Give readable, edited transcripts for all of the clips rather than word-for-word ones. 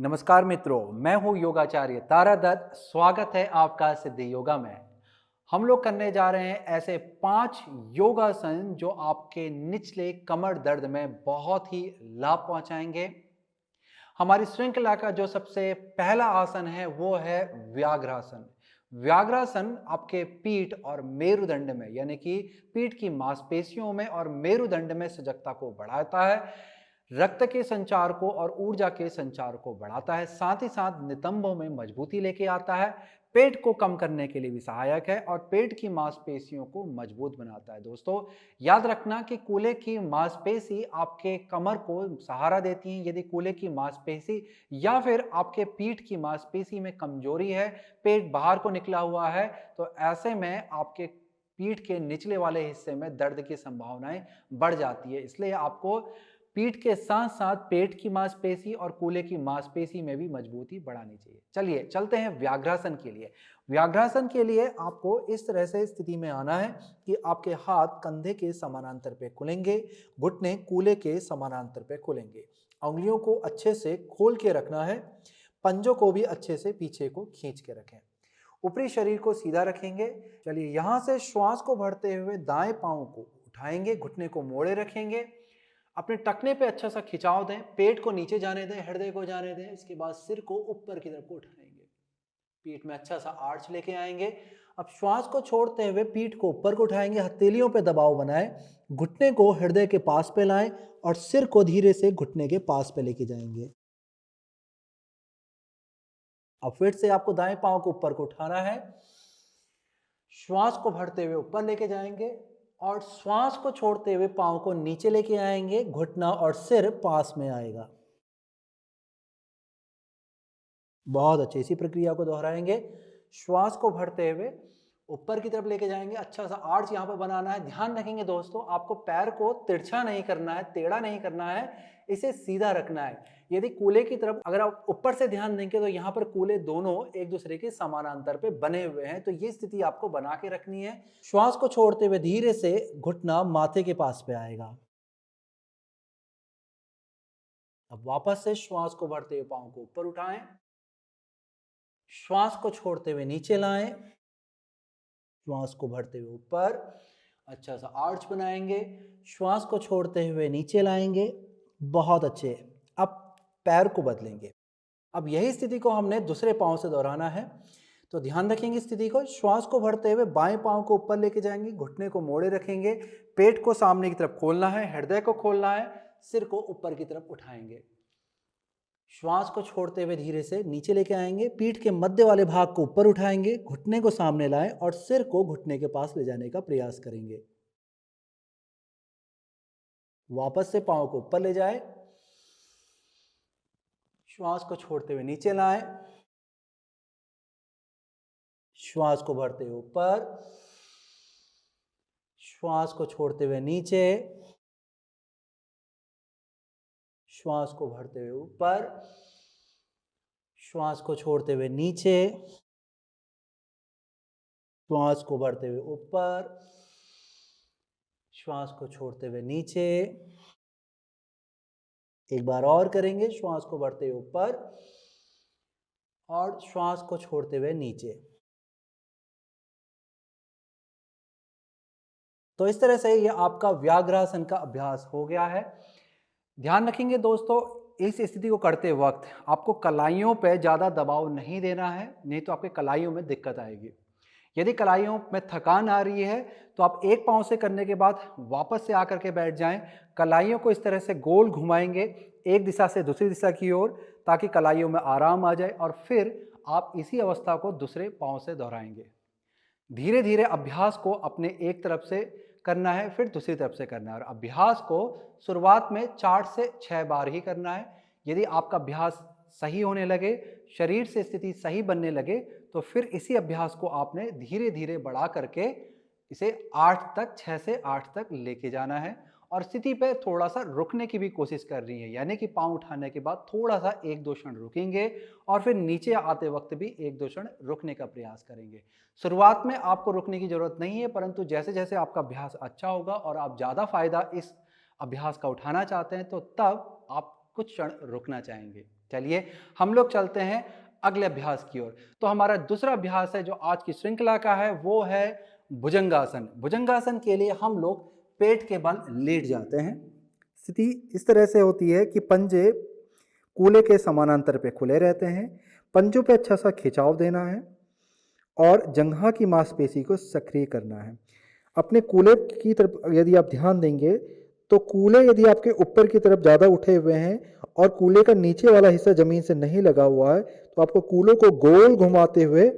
नमस्कार मित्रों, मैं हूँ योगाचार्य तारा दत्त। स्वागत है आपका सिद्धि योगा में। हम लोग करने जा रहे हैं ऐसे 5 योगासन जो आपके निचले कमर दर्द में बहुत ही लाभ पहुंचाएंगे। हमारी श्रृंखला का जो सबसे पहला आसन है वो है व्याघ्रासन। व्याघ्रासन आपके पीठ और मेरुदंड में यानी कि पीठ की मांसपेशियों में और मेरुदंड में सजगता को बढ़ाता है, रक्त के संचार को और ऊर्जा के संचार को बढ़ाता है, साथ ही साथ नितंबों में मजबूती लेके आता है, पेट को कम करने के लिए भी सहायक है और पेट की मांसपेशियों को मजबूत बनाता है। दोस्तों, याद रखना कि कूल्हे की मांसपेशी आपके कमर को सहारा देती है। यदि कूल्हे की मांसपेशी या फिर आपके पीठ की मांसपेशी में कमजोरी है, पेट बाहर को निकला हुआ है, तो ऐसे में आपके पीठ के निचले वाले हिस्से में दर्द की संभावनाएं बढ़ जाती है। इसलिए आपको पीठ के साथ साथ पेट की मांसपेशी और कूल्हे की मांसपेशी में भी मजबूती बढ़ानी चाहिए। चलिए चलते हैं व्याघ्रासन के लिए। व्याघ्रासन के लिए आपको इस तरह से स्थिति में आना है कि आपके हाथ कंधे के समानांतर पे खुलेंगे, घुटने कूल्हे के समानांतर पे खुलेंगे। उंगलियों को अच्छे से खोल के रखना है, पंजों को भी अच्छे से पीछे को खींच के रखें, ऊपरी शरीर को सीधा रखेंगे। चलिए, यहां से श्वास को भरते हुए दाएं पांव को उठाएंगे, घुटने को मोड़े रखेंगे, अपने टखने पे अच्छा सा खिंचाव दें, पेट को नीचे जाने दें, हृदय को जाने दें। इसके बाद सिर को ऊपर की तरफ को उठाएंगे, पीठ में अच्छा सा आर्च लेके आएंगे। अब श्वास को छोड़ते हुए पीठ को ऊपर को उठाएंगे, हथेलियों पे दबाव बनाएं, घुटने को हृदय के पास पे लाएं और सिर को धीरे से घुटने के पास पे लेके जाएंगे। अब फिर से आपको दाएं पांव को ऊपर को उठाना है, श्वास को भरते हुए ऊपर लेके जाएंगे और श्वास को छोड़ते हुए पांव को नीचे लेके आएंगे, घुटना और सिर पास में आएगा। बहुत अच्छे, इसी प्रक्रिया को दोहराएंगे। श्वास को भरते हुए ऊपर की तरफ लेके जाएंगे, अच्छा सा आर्च यहाँ पर बनाना है। ध्यान रखेंगे दोस्तों, आपको पैर को तिरछा नहीं करना है, टेढ़ा नहीं करना है, इसे सीधा रखना है। यदि कूल्हे की तरफ अगर आप ऊपर से ध्यान देंगे तो यहाँ पर कूल्हे दोनों एक दूसरे के समानांतर पे बने हुए हैं, तो ये स्थिति आपको बना के रखनी है। श्वास को छोड़ते हुए धीरे से घुटना माथे के पास पे आएगा। अब वापस से श्वास को भरते हुए पांव को ऊपर उठाएं, श्वास को छोड़ते हुए नीचे लाएं, श्वास को भरते हुए ऊपर, अच्छा सा आर्च बनाएंगे, श्वास को छोड़ते हुए नीचे लाएंगे। बहुत अच्छे। अब पैर को बदलेंगे। अब यही स्थिति को हमने दूसरे पांव से दोहराना है, तो ध्यान रखेंगे स्थिति को। श्वास को भरते हुए बाएं पांव को ऊपर लेके जाएंगे, घुटने को मोड़े रखेंगे, पेट को सामने की तरफ खोलना है, हृदय को खोलना है, सिर को ऊपर की तरफ उठाएंगे। श्वास को छोड़ते हुए धीरे से नीचे लेके आएंगे, पीठ के मध्य वाले भाग को ऊपर उठाएंगे, घुटने को सामने लाएं और सिर को घुटने के पास ले जाने का प्रयास करेंगे। वापस से पांव को ऊपर ले जाएं, श्वास को छोड़ते हुए नीचे लाएं, श्वास को भरते हुए ऊपर, श्वास को छोड़ते हुए नीचे, श्वास को भरते हुए ऊपर, श्वास को छोड़ते हुए नीचे, श्वास को भरते हुए ऊपर, श्वास को छोड़ते हुए नीचे। एक बार और करेंगे, श्वास को भरते हुए ऊपर और श्वास को छोड़ते हुए नीचे। तो इस तरह से ये आपका व्याघ्रासन का अभ्यास हो गया है। ध्यान रखेंगे दोस्तों, इस स्थिति को करते वक्त आपको कलाइयों पे ज़्यादा दबाव नहीं देना है, नहीं तो आपके कलाइयों में दिक्कत आएगी। यदि कलाइयों में थकान आ रही है तो आप एक पांव से करने के बाद वापस से आकर के बैठ जाएं। कलाइयों को इस तरह से गोल घुमाएंगे एक दिशा से दूसरी दिशा की ओर, ताकि कलाइयों में आराम आ जाए और फिर आप इसी अवस्था को दूसरे पांव से दोहराएंगे। धीरे धीरे अभ्यास को अपने एक तरफ से करना है, फिर दूसरी तरफ से करना है और अभ्यास को शुरुआत में 4 से 6 बार ही करना है। यदि आपका अभ्यास सही होने लगे, शरीर से स्थिति सही बनने लगे, तो फिर इसी अभ्यास को आपने धीरे धीरे बढ़ा करके इसे 8 तक, 6 से 8 तक लेके जाना है और स्थिति पे थोड़ा सा रुकने की भी कोशिश कर रही है, यानी कि पांव उठाने के बाद थोड़ा सा 1-2 क्षण रुकेंगे और फिर नीचे आते वक्त भी 1-2 क्षण रुकने का प्रयास करेंगे। शुरुआत में आपको रुकने की जरूरत नहीं है, परंतु जैसे जैसे आपका अभ्यास अच्छा होगा और आप ज़्यादा फायदा इस अभ्यास का उठाना चाहते हैं, तो तब आप कुछ क्षण रुकना चाहेंगे। चलिए हम लोग चलते हैं अगले अभ्यास की ओर। तो हमारा दूसरा अभ्यास है जो आज की श्रृंखला का है, वो है भुजंगासन। भुजंगासन के लिए हम लोग पेट के बल लेट जाते हैं। स्थिति इस तरह से होती है कि पंजे कूल्हे के समानांतर पे खुले रहते हैं, पंजों पे अच्छा सा खिंचाव देना है और जंघा की मांसपेशी को सक्रिय करना है। अपने कूल्हे की तरफ यदि आप ध्यान देंगे तो कूल्हे यदि आपके ऊपर की तरफ ज़्यादा उठे हुए हैं और कूल्हे का नीचे वाला हिस्सा ज़मीन से नहीं लगा हुआ है, तो आपको कूल्हे को गोल घुमाते हुए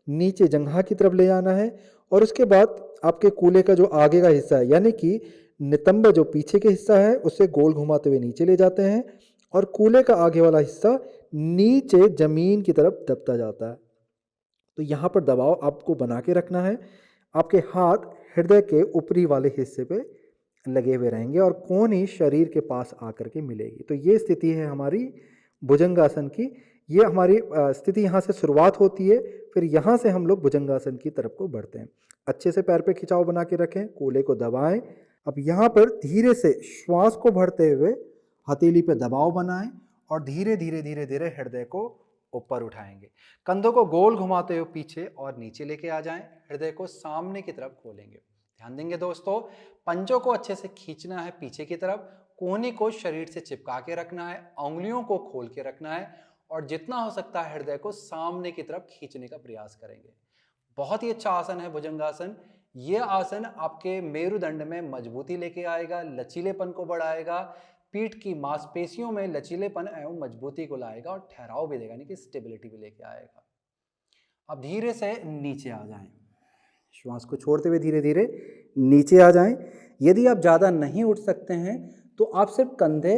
नीचे जंघा की तरफ ले जाना है और उसके बाद आपके कूल्हे का जो आगे का हिस्सा है यानी कि नितंब जो पीछे के हिस्सा है उसे गोल घुमाते हुए नीचे ले जाते हैं और कूल्हे का आगे वाला हिस्सा नीचे जमीन की तरफ दबता जाता है। तो यहाँ पर दबाव आपको बना के रखना है। आपके हाथ हृदय के ऊपरी वाले हिस्से पे लगे हुए रहेंगे और कोहनी ही शरीर के पास आकर के मिलेगी। तो ये स्थिति है हमारी भुजंगासन की। ये हमारी स्थिति यहाँ से शुरुआत होती है, फिर यहाँ से हम लोग भुजंगासन की तरफ को बढ़ते हैं। अच्छे से पैर पे खिंचाव बना के रखें, कूल्हे को दबाएं। अब यहाँ पर धीरे से श्वास को भरते हुए हथेली पे दबाव बनाएं और धीरे धीरे धीरे धीरे हृदय को ऊपर उठाएंगे। कंधों को गोल घुमाते हुए पीछे और नीचे लेके आ जाएं। हृदय को सामने की तरफ खोलेंगे। ध्यान देंगे दोस्तों, पंजों को अच्छे से खींचना है पीछे की तरफ, कोहनी को शरीर से चिपका के रखना है, उंगलियों को खोल के रखना है और जितना हो सकता है हृदय को सामने की तरफ खींचने का प्रयास करेंगे। बहुत ही अच्छा आसन है भुजंगासन। ये आसन आपके मेरुदंड में मजबूती लेके आएगा, लचीलेपन को बढ़ाएगा, पीठ की मांसपेशियों में लचीलेपन एवं मजबूती को लाएगा और ठहराव भी देगा, यानी कि स्टेबिलिटी भी लेके आएगा। अब धीरे से नीचे आ जाएं, श्वास को छोड़ते हुए धीरे धीरे नीचे आ जाएं। यदि आप ज़्यादा नहीं उठ सकते हैं तो आप सिर्फ कंधे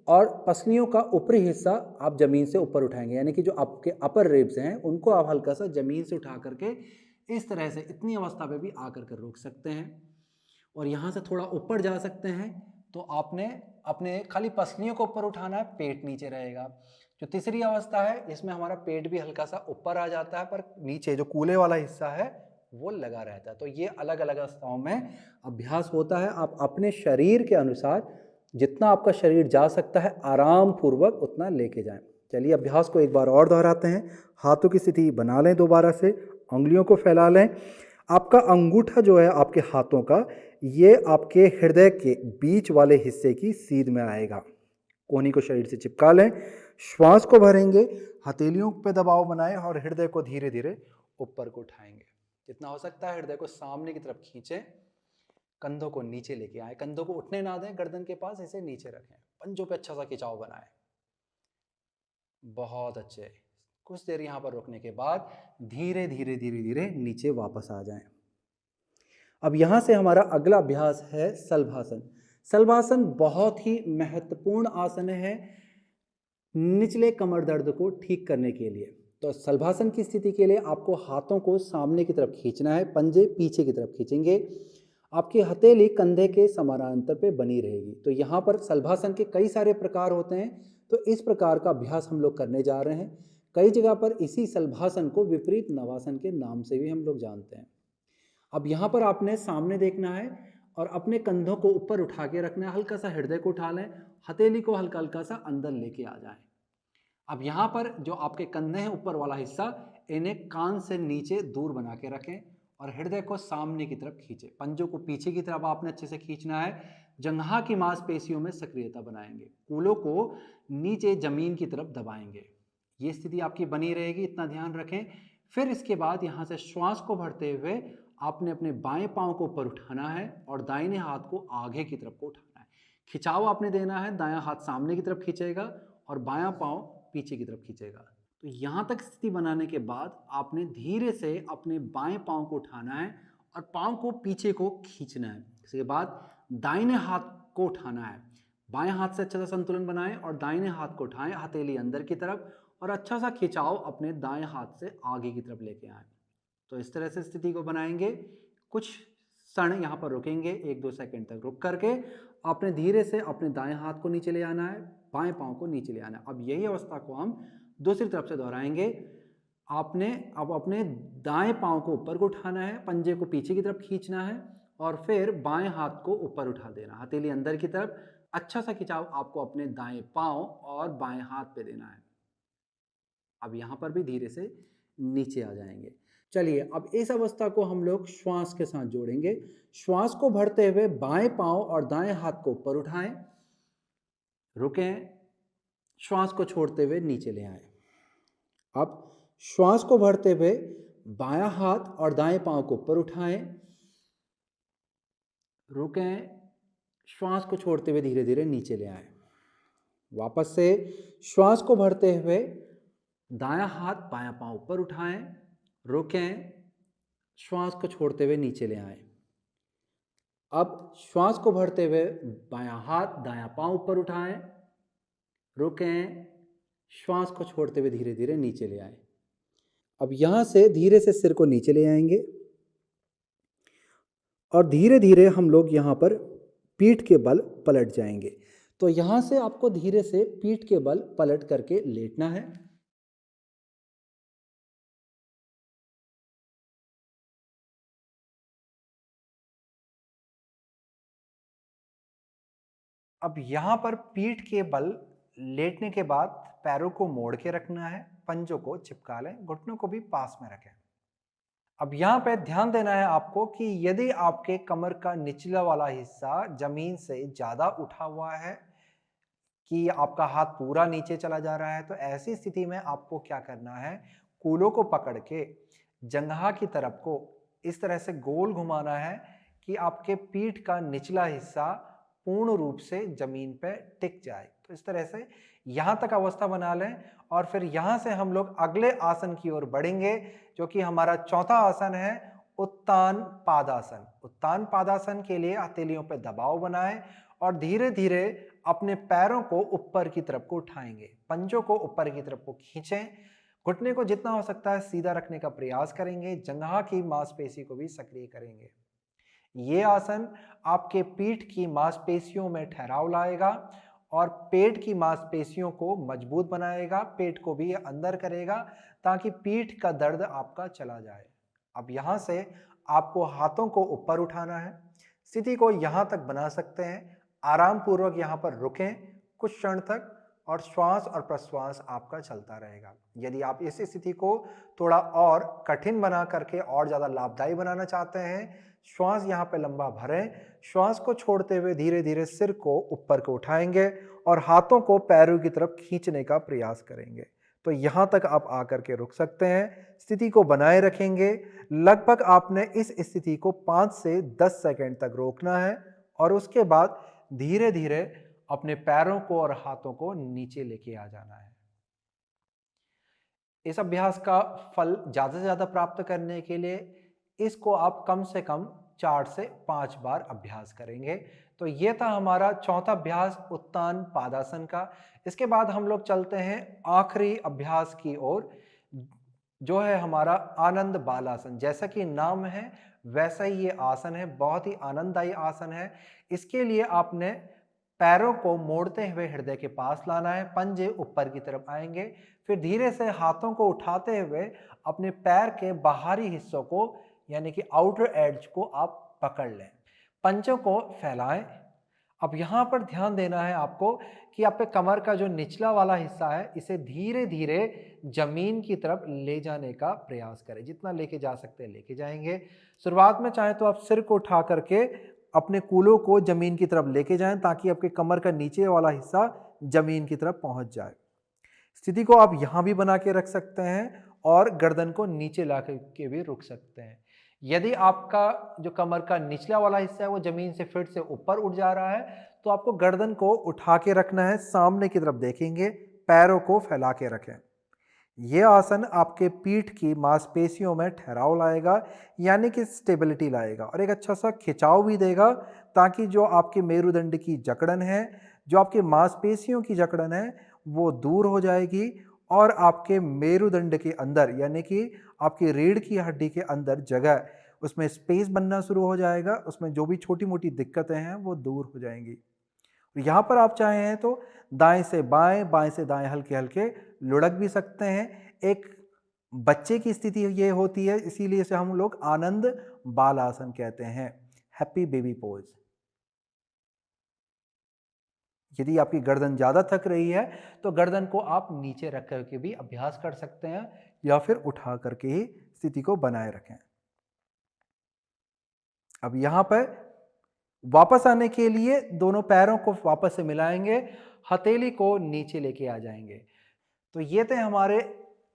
और पसलियों का ऊपरी हिस्सा आप जमीन से ऊपर उठाएंगे, यानी कि जो आपके अपर रिब्स हैं उनको आप हल्का सा जमीन से उठा करके इस तरह से इतनी अवस्था पे भी आकर कर रोक सकते हैं। और यहाँ से थोड़ा ऊपर जा सकते हैं तो आपने अपने खाली पसलियों को ऊपर उठाना है, पेट नीचे रहेगा। जो तीसरी अवस्था है इसमें हमारा पेट भी हल्का सा ऊपर आ जाता है पर नीचे जो कूल्हे वाला हिस्सा है वो लगा रहता है। तो ये अलग अलग अवस्थाओं में अभ्यास होता है। आप अपने शरीर के अनुसार जितना आपका शरीर जा सकता है आराम पूर्वक उतना लेके जाएं। चलिए अभ्यास को एक बार और दोहराते हैं। हाथों की स्थिति बना लें, दोबारा से उंगलियों को फैला लें। आपका अंगूठा जो है आपके हाथों का, ये आपके हृदय के बीच वाले हिस्से की सीध में आएगा। कोहनी को शरीर से चिपका लें, श्वास को भरेंगे, हथेलियों पे दबाव बनाएं और हृदय को धीरे धीरे ऊपर को उठाएंगे। जितना हो सकता है हृदय को सामने की तरफ खींचें, कंधों को नीचे लेके आए, कंधों को उठने ना दें, गर्दन के पास इसे नीचे रखें, पंजों पे अच्छा सा खिंचाव बनाएं। बहुत अच्छे। कुछ देर यहाँ पर रुकने के बाद धीरे धीरे धीरे धीरे नीचे वापस आ जाएं। अब यहाँ से हमारा अगला अभ्यास है सलभासन। सलभासन बहुत ही महत्वपूर्ण आसन है निचले कमर दर्द को ठीक करने के लिए। तो सलभासन की स्थिति के लिए आपको हाथों को सामने की तरफ खींचना है, पंजे पीछे की तरफ खींचेंगे, आपकी हथेली कंधे के समानांतर पे बनी रहेगी। तो यहाँ पर सलभासन के कई सारे प्रकार होते हैं, तो इस प्रकार का अभ्यास हम लोग करने जा रहे हैं। कई जगह पर इसी सलभासन को विपरीत नवासन के नाम से भी हम लोग जानते हैं। अब यहाँ पर आपने सामने देखना है और अपने कंधों को ऊपर उठा के रखना है, हल्का सा हृदय को उठा लें, हथेली को हल्का हल्का सा अंदर लेके आ जाएं। अब यहाँ पर जो आपके कंधे हैं ऊपर वाला हिस्सा, इन्हें कान से नीचे दूर बना के रखें और हृदय को सामने की तरफ खींचे। पंजों को पीछे की तरफ आपने अच्छे से खींचना है, जंघा की मांसपेशियों में सक्रियता बनाएंगे, कूलों को नीचे जमीन की तरफ दबाएंगे। ये स्थिति आपकी बनी रहेगी, इतना ध्यान रखें। फिर इसके बाद यहाँ से श्वास को भरते हुए आपने अपने बाएं पांव को ऊपर उठाना है और दाहिने हाथ को आगे की तरफ को उठाना है। खिंचाव आपने देना है, दायां हाथ सामने की तरफ खींचेगा और बायां पांव पीछे की तरफ खींचेगा। तो यहाँ तक स्थिति बनाने के बाद आपने धीरे से अपने बाएं पांव को उठाना है और पांव को पीछे को खींचना है। इसके बाद दाहिने हाथ को उठाना है, बाएं हाथ से अच्छा सा संतुलन बनाएं और दाहिने हाथ को उठाएं हथेली अंदर की तरफ और अच्छा सा खिंचाव अपने दाएं हाथ से आगे की तरफ लेके आए। तो इस तरह से स्थिति को बनाएंगे। कुछ क्षण यहाँ पर रुकेंगे, 1-2 सेकंड तक रुक करके आपने धीरे से अपने दाएं हाथ को नीचे ले आना है, बाएं पांव को नीचे ले आना है। अब यही अवस्था को हम दूसरी तरफ से दोहराएंगे। आपने अब अपने दाएं पांव को ऊपर को उठाना है, पंजे को पीछे की तरफ खींचना है और फिर बाएं हाथ को ऊपर उठा देना, हथेली अंदर की तरफ। अच्छा सा खिंचाव आपको अपने दाएं पांव और बाएं हाथ पे देना है। अब यहाँ पर भी धीरे से नीचे आ जाएंगे। चलिए अब इस अवस्था को हम लोग श्वास के साथ जोड़ेंगे। श्वास को भरते हुए बाएं पांव और दाएं हाथ को ऊपर उठाएं, रुकें, श्वास को छोड़ते हुए नीचे ले आएं। अब श्वास को भरते हुए बायां हाथ और दाएं पांव को ऊपर उठाएं, रुकें, श्वास को छोड़ते हुए धीरे धीरे नीचे ले आएं। वापस से श्वास को भरते हुए दायां हाथ बायां पांव ऊपर उठाएं, रुकें, श्वास को छोड़ते हुए नीचे ले आएं। अब श्वास को भरते हुए बायां हाथ दायां पांव ऊपर उठाएं, रुकें, श्वास को छोड़ते हुए धीरे धीरे नीचे ले आएं। अब यहां से धीरे से सिर को नीचे ले आएंगे और धीरे धीरे हम लोग यहां पर पीठ के बल पलट जाएंगे। तो यहां से आपको धीरे से पीठ के बल पलट करके लेटना है। अब यहां पर पीठ के बल लेटने के बाद पैरों को मोड़ के रखना है, पंजों को चिपका लें, घुटनों को भी पास में रखें। अब यहाँ पे ध्यान देना है आपको कि यदि आपके कमर का निचला वाला हिस्सा जमीन से ज़्यादा उठा हुआ है, कि आपका हाथ पूरा नीचे चला जा रहा है, तो ऐसी स्थिति में आपको क्या करना है, कूलों को पकड़ के जंघा की तरफ को इस तरह से गोल घुमाना है कि आपके पीठ का निचला हिस्सा पूर्ण रूप से जमीन पे टिक जाए। तो इस तरह से यहाँ तक अवस्था बना लें और फिर यहाँ से हम लोग अगले आसन की ओर बढ़ेंगे, जो कि हमारा चौथा आसन है, उत्तान पादासन। उत्तान पादासन के लिए हथेलियों पे दबाव बनाएं और धीरे धीरे अपने पैरों को ऊपर की तरफ को उठाएंगे, पंजों को ऊपर की तरफ को खींचें, घुटने को जितना हो सकता है सीधा रखने का प्रयास करेंगे, जंघा की मांसपेशी को भी सक्रिय करेंगे। ये आसन आपके पीठ की मांसपेशियों में ठहराव लाएगा और पेट की मांसपेशियों को मजबूत बनाएगा, पेट को भी अंदर करेगा ताकि पीठ का दर्द आपका चला जाए। अब यहाँ से आपको हाथों को ऊपर उठाना है, स्थिति को यहाँ तक बना सकते हैं, आराम पूर्वक यहाँ पर रुकें कुछ क्षण तक और श्वास और प्रश्वास आपका चलता रहेगा। यदि आप इस स्थिति को थोड़ा और कठिन बना करके और ज़्यादा लाभदायी बनाना चाहते हैं, श्वास यहाँ पे लंबा भरें, श्वास को छोड़ते हुए धीरे धीरे सिर को ऊपर को उठाएंगे और हाथों को पैरों की तरफ खींचने का प्रयास करेंगे। तो यहाँ तक आप आकर के रुक सकते हैं, स्थिति को बनाए रखेंगे। लगभग आपने इस स्थिति को 5 से 10 सेकंड तक रोकना है और उसके बाद धीरे धीरे अपने पैरों को और हाथों को नीचे लेके आ जाना है। इस अभ्यास का फल ज़्यादा से ज़्यादा प्राप्त करने के लिए इसको आप कम से कम 4 से 5 बार अभ्यास करेंगे। तो ये था हमारा चौथा अभ्यास उत्तान पादासन का। इसके बाद हम लोग चलते हैं आखिरी अभ्यास की ओर, जो है हमारा आनंद बालासन। जैसा कि नाम है वैसा ही ये आसन है, बहुत ही आनंददायी आसन है। इसके लिए आपने पैरों को मोड़ते हुए हृदय के पास लाना है, पंजे ऊपर की तरफ आएंगे, फिर धीरे से हाथों को उठाते हुए अपने पैर के बाहरी हिस्सों को यानी कि आउटर एड्ज को आप पकड़ लें, पंजों को फैलाएं। अब यहाँ पर ध्यान देना है आपको कि आपके कमर का जो निचला वाला हिस्सा है इसे धीरे धीरे जमीन की तरफ ले जाने का प्रयास करें, जितना लेके जा सकते हैं लेके जाएंगे। शुरुआत में चाहे तो आप सिर को उठा करके अपने कूलों को जमीन की तरफ लेके जाएं ताकि आपके कमर का नीचे वाला हिस्सा जमीन की तरफ पहुंच जाए। स्थिति को आप यहाँ भी बना के रख सकते हैं और गर्दन को नीचे ला के भी रुक सकते हैं। यदि आपका जो कमर का निचला वाला हिस्सा है वो जमीन से फिर से ऊपर उठ जा रहा है, तो आपको गर्दन को उठा के रखना है, सामने की तरफ देखेंगे, पैरों को फैला के रखें। यह आसन आपके पीठ की मांसपेशियों में ठहराव लाएगा यानी कि स्टेबिलिटी लाएगा और एक अच्छा सा खिंचाव भी देगा ताकि जो आपके मेरुदंड की जकड़न है, जो आपके मांसपेशियों की जकड़न है, वो दूर हो जाएगी और आपके मेरुदंड के अंदर यानी कि आपकी रीढ़ की हड्डी के अंदर जगह, उसमें स्पेस बनना शुरू हो जाएगा, उसमें जो भी छोटी मोटी दिक्कतें हैं वो दूर हो जाएंगी। यहाँ पर आप चाहें तो दाएं से बाएं, बाएं से दाएं हल्के हल्के लुढ़क भी सकते हैं। एक बच्चे की स्थिति ये होती है, इसीलिए इसे हम लोग आनंद बाल आसन कहते हैं, हैप्पी बेबी पोज। यदि आपकी गर्दन ज़्यादा थक रही है तो गर्दन को आप नीचे रख करके भी अभ्यास कर सकते हैं या फिर उठा करके ही स्थिति को बनाए रखें। अब यहाँ पर वापस आने के लिए दोनों पैरों को वापस से मिलाएंगे, हथेली को नीचे लेके आ जाएंगे। तो ये थे हमारे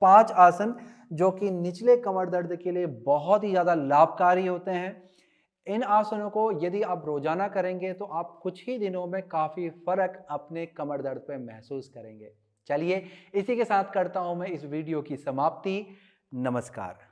5 आसन जो कि निचले कमर दर्द के लिए बहुत ही ज़्यादा लाभकारी होते हैं। इन आसनों को यदि आप रोजाना करेंगे तो आप कुछ ही दिनों में काफ़ी फ़र्क अपने कमर दर्द पे महसूस करेंगे। चलिए, इसी के साथ करता हूँ मैं इस वीडियो की समाप्ति। नमस्कार।